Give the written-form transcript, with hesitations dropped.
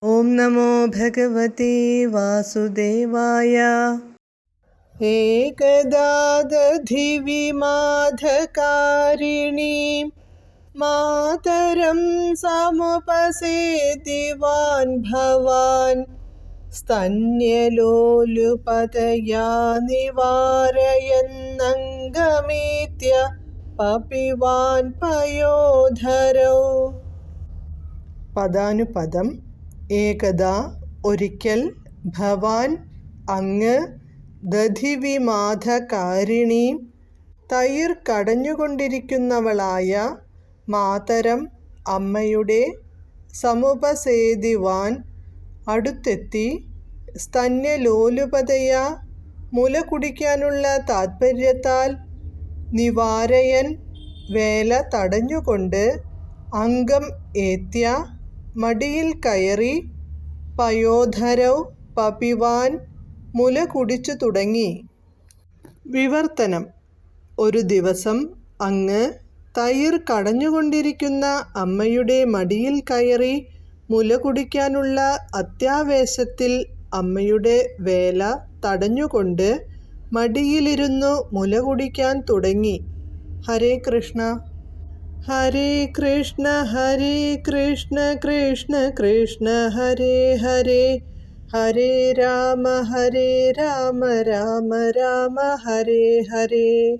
ഓം നമോ ഭഗവതേ വാസുദേവായ. ഏകദാ ദധി വിമാധകാരിണീം മാതരം സമുപസേതിവാൻ ഭവാൻ സ്തന്യലോലുപതയാ നിവാരയന്നംഗമേത്യ പപിവാൻ പയോധരൗ. പദാനുപദം. ഏകദാ ഒരിക്കൽ, ഭവാൻ അങ്ങ്, ദധിവിമാധകാരിണീം തൈർ കടഞ്ഞുകൊണ്ടിരിക്കുന്നവളായ, മാതരം അമ്മയുടെ, സമുപസേദിവാൻ അടുത്തെത്തി, സ്തന്യലോലുപതയാ മുല കുടിക്കാനുള്ള താത്പര്യത്താൽ, നിവാരയൻ വേല തടഞ്ഞുകൊണ്ട്, അംഗം ഏത്യ മടിയിൽ കയറി, പയോധരൗ പപിവാൻ മുല കുടിച്ചു തുടങ്ങി. വിവർത്തനം. ഒരു ദിവസം അങ്ങ് തൈർ കടഞ്ഞുകൊണ്ടിരിക്കുന്ന അമ്മയുടെ മടിയിൽ കയറി മുല കുടിക്കാനുള്ള അത്യാവേശത്തിൽ അമ്മയുടെ വേല തടഞ്ഞുകൊണ്ട് മടിയിലിരുന്നു മുല കുടിക്കാൻ തുടങ്ങി. ഹരേ കൃഷ്ണ. ഹരേ കൃഷ്ണ ഹരേ കൃഷ്ണ കൃഷ്ണ കൃഷ്ണ ഹരേ ഹരേ, ഹരേ രാമ രാമ രാമ ഹരേ ഹരേ.